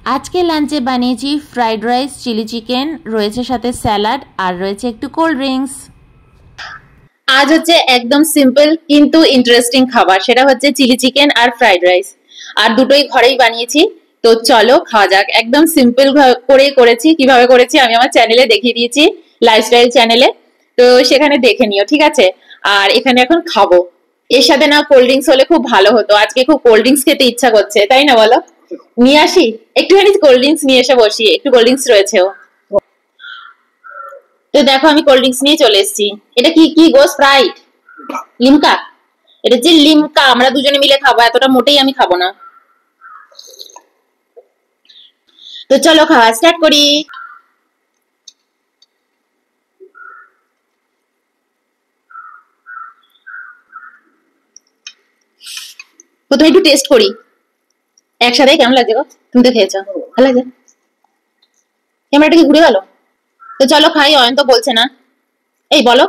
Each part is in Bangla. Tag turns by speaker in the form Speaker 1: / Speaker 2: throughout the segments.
Speaker 1: আজকে লাঞ্চে বানিয়েছি ফ্রাইড রাইস, চিলি চিকেন, রয়েছে সাথে স্যালাড আর রয়েছে একটু কোল্ড ড্রিঙ্কস।
Speaker 2: আজ হচ্ছে একদম সিম্পল কিন্তু ইন্টারেস্টিং খাবার, সেটা হচ্ছে চিলি চিকেন আর ফ্রাইড রাইস। আর দুটোই ঘরেই বানিয়েছি। তো চলো খাওয়া যাক। একদম সিম্পল করে করেছি। কিভাবে করেছি আমি আমার চ্যানেলে দেখিয়ে দিয়েছি, লাইফস্টাইল চ্যানেলে। তো সেখানে দেখে নিও, ঠিক আছে? আর এখানে এখন খাবো। এর সাথে না কোল্ড ড্রিঙ্কস হলে খুব ভালো হতো। আজকে খুব কোল্ড ড্রিঙ্কস খেতে ইচ্ছা করছে, তাই না বলো? নিয়ে আসি একটুখানি কোল্ড ড্রিঙ্কস, নিয়ে এসে বসি। একটু কোল্ড ড্রিঙ্কস রয়েছেও। তো দেখো আমি কোল্ড ড্রিঙ্কস নিয়ে চলে এসেছি। এটা কি কি গো? স্প্রাইট? লিমকা? এটা যে লিমকা, আমরা দুজনে মিলে খাবো, এতটা মোটেই আমি খাবো না। তো চলো খাওয়া স্টার্ট করি। প্রথমে একটু টেস্ট করি একসাথে। কেমন লাগছে গো? তুমি তো খেয়েছো, ভালো লাগছে? ক্যামেরাটা কি ঘুরে গেল? তো চলো খাই। অয়ন তো বলছে না। এই বলো।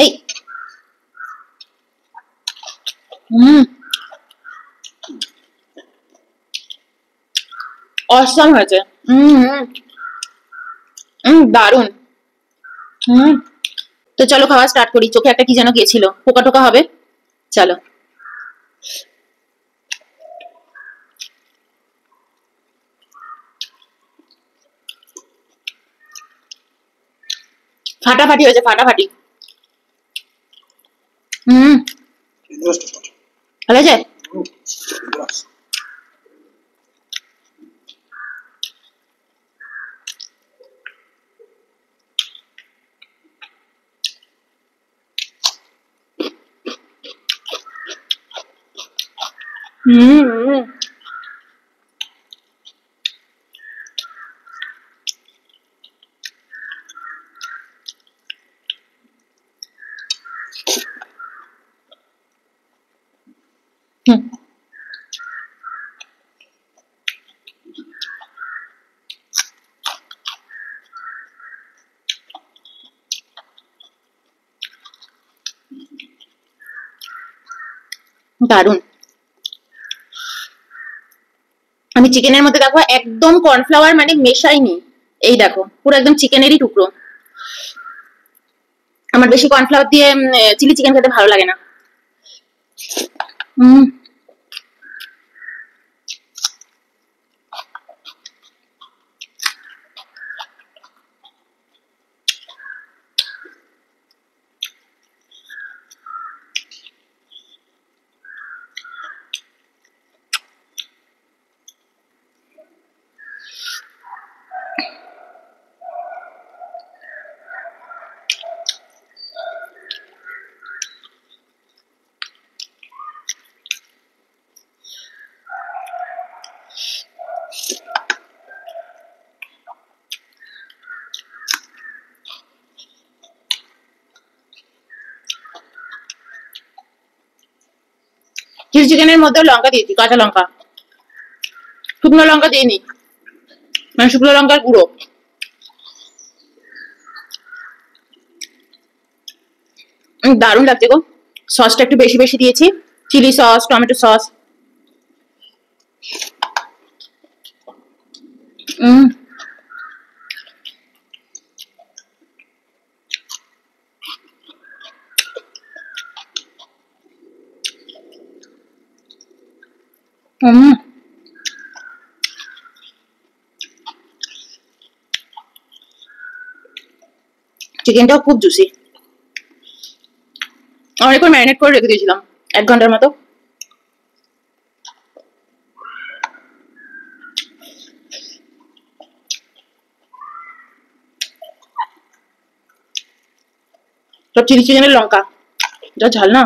Speaker 2: এই হুম, অসম হয়েছে। হুম হুম, দারুন। হুম। তো চলো খাওয়া স্টার্ট করি। চোখে একটা কি যেন গিয়েছিল, পোকা টোকা হবে। চলো। ফাটাফাটি হয়েছে, ফাটাফাটি। হুম, ভালো আছে। হুম, হুম, দারুন। আমি চিকেনের মধ্যে দেখো একদম কর্নফ্লাওয়ার মানে মেশাইনি। এই দেখো পুরো একদম চিকেনেরই টুকরো। আমার বেশি কর্নফ্লাওয়ার দিয়ে চিলি চিকেন খেতে ভালো লাগে না। হুম, চিলি চিকেনের মধ্যে লঙ্কা দিয়েছি, কাঁচা লঙ্কা। শুকনো লঙ্কা দিইনি, মানে শুকনো লঙ্কার গুঁড়ো। দারুণ লাগছে গো। সসটা একটু বেশি বেশি দিয়েছি, চিলি সস, টমেটো সস। হুম, হুম, চিকেনটাও খুব জুসি। অনেকক্ষণ ম্যারিনেট করে রেখে দিয়েছিলাম, 1 ঘন্টার মতো। সব চিলি চিকেনের লঙ্কা, যা ঝাল না।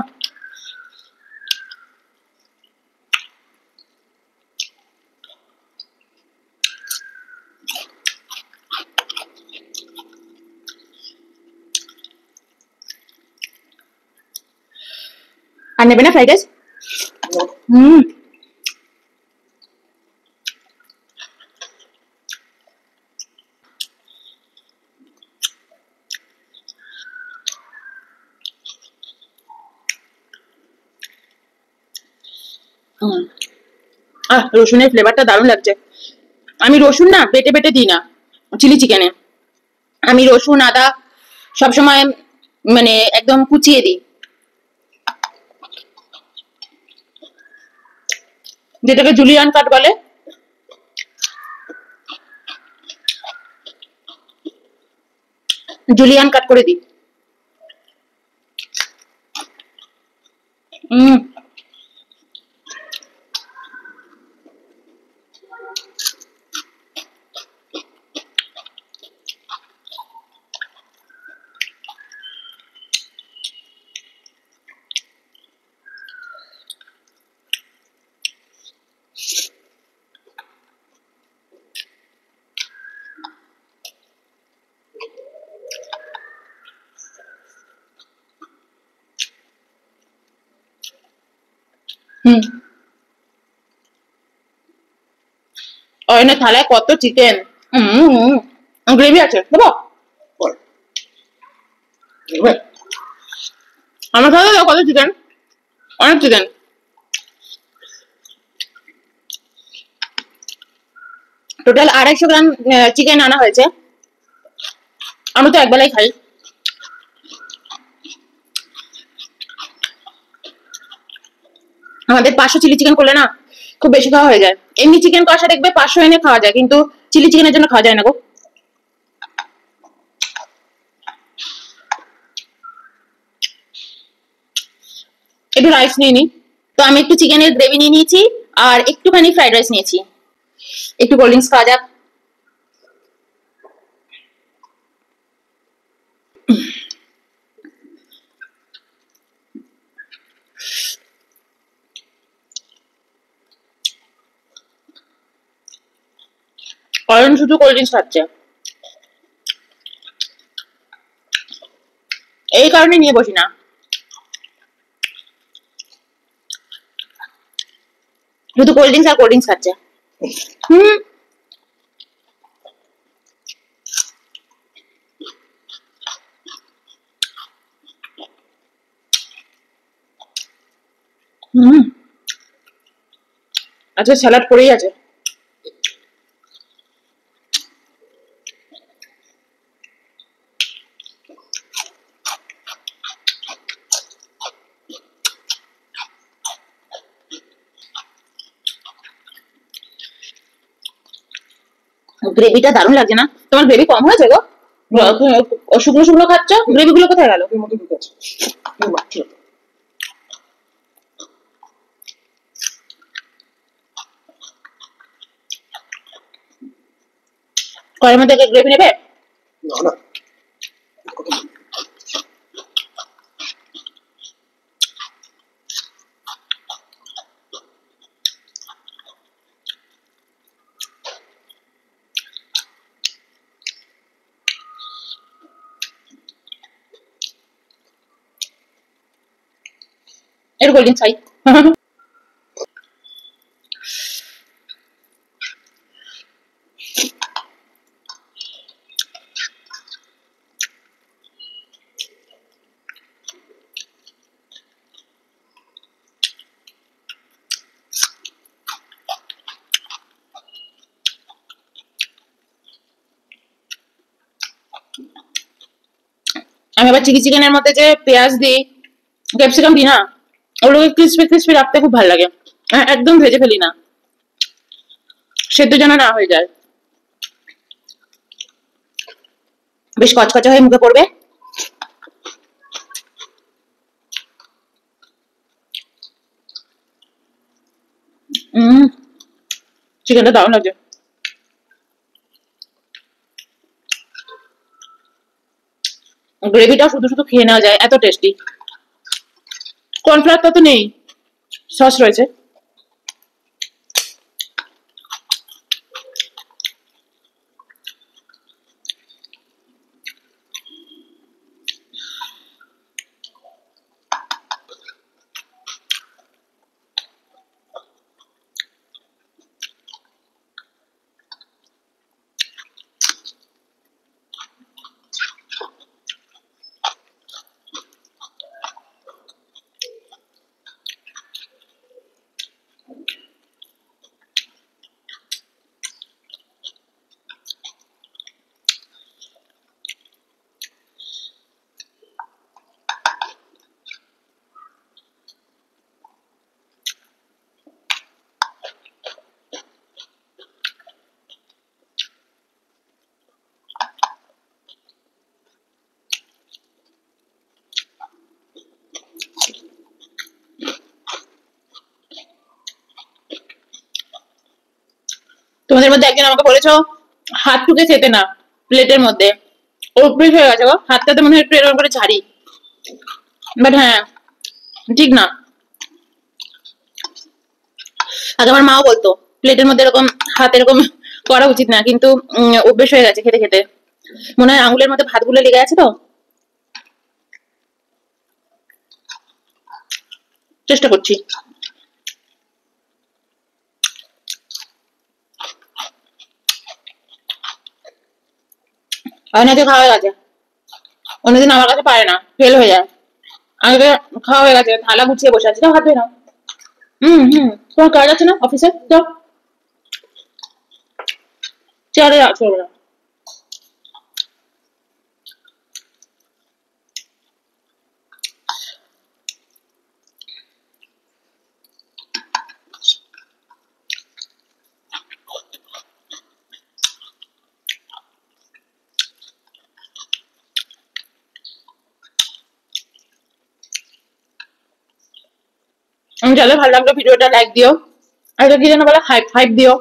Speaker 2: আর নেবে না ফ্রাইড রাইস? হুম, রসুনের ফ্লেভারটা দারুণ লাগছে। আমি রসুন না বেটে বেটে দিই না চিলি চিকেনে। আমি রসুন আদা সবসময় মানে একদম কুচিয়ে দিই, যেটাকে জুলিয়ান কাট বলে। জুলিয়ান কাট করে দিই। হুম হুম অয়নের থালায় কত চিকেন। গ্রেভি আছে দেবো? আমার থালায় দাও কত চিকেন, অনেক চিকেন। টোটাল 250 গ্রাম চিকেন আনা হয়েছে। আমি তো একবেলাই খাই। আমাদের 500 চিলি চিকেন করলে না খুব বেশি খাওয়া হয়ে যায়। এমনি চিকেন কষা দেখবে 500 এনে খাওয়া যায়, কিন্তু চিলি চিকেনের জন্য খাওয়া যায় না গো। একটু রাইস নিয়ে নি। তো আমি একটু চিকেনের গ্রেভি নিয়ে নিয়েছি আর একটুখানি ফ্রাইড রাইস নিয়েছি। একটু কোল্ড ড্রিঙ্কস খাওয়া যাক। অয়ন শুধু কোল্ড ড্রিঙ্কস খাচ্ছে, এই কারণে নিয়ে বসি না। শুধু কোল্ড ড্রিঙ্কস আর কোল্ড ড্রিঙ্কস খাচ্ছে। হুম হুম আচ্ছা স্যালাড করেই আছে। গ্রেভিটা দারুণ লাগছে না? তোমার গ্রেভি কম হয়েছে গো? শুকনো শুকনো খাচ্ছ, গ্রেভি গুলো কোথায় গেল? কয়ের মধ্যে গ্রেভি নেবে? এর কোল্ড ড্রিঙ্কস খাই। আমি আবার চিলি চিকেনের মধ্যে যে পেঁয়াজ দিই, ক্যাপসিকাম দিই না, ওগুলোকে ক্রিস্পি ক্রিস্পি রাখতে খুব ভালো লাগে। একদম ভেজে ফেলি না, সেদ্ধ যেন না হয়ে যায়, বেশ কচকচা হয়ে মুখে পড়বে। চিকেনটা দারুণ লাগছে। গ্রেভিটা শুধু শুধু খেয়ে নেওয়া যায়, এত টেস্টি। কর্নফ্লাওয়ারটা তো নেই, সস রয়েছে। তোমাদের মধ্যে একজন আমাকে বলেছো হাত টুকে খেতে না প্লেটের মধ্যে, অভ্যেস হয়ে গেছে গো, হাতটাতে মনে হয় একটু এরকম করে ছাড়ি, বাট হ্যাঁ ঠিক না। আগে আমার মাও বলতো প্লেটের মধ্যে এরকম হাত এরকম করা উচিত না, কিন্তু অভ্যেস হয়ে গেছে খেতে খেতে, মনে হয় আঙুলের মধ্যে ভাতগুলো লেগে আছে, তো চেষ্টা করছি। অনেকে খাওয়া হয়ে গেছে, অন্যদিন আমার কাছে পারে না, ফেল হয়ে যায়। আগে খাওয়া হয়ে গেছে, থালা গুছিয়ে বসে আছি, যাও হাত ধুয়ে নাও। তোমার কাজ আছে না অফিসে, যাও চেয়ারে চলবে না। যাদের ভালো লাগলো ভিডিওটা লাইক দিও, আর কি যেন বলে হাইপ হাইপ দিও।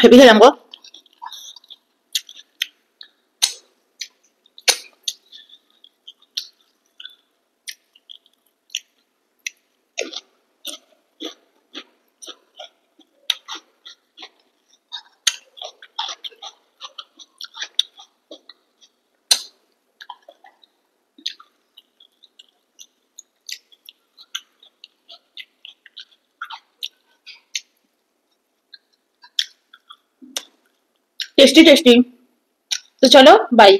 Speaker 2: হেভি খেলাম গো। Tasty tasty. তো চলো বাই।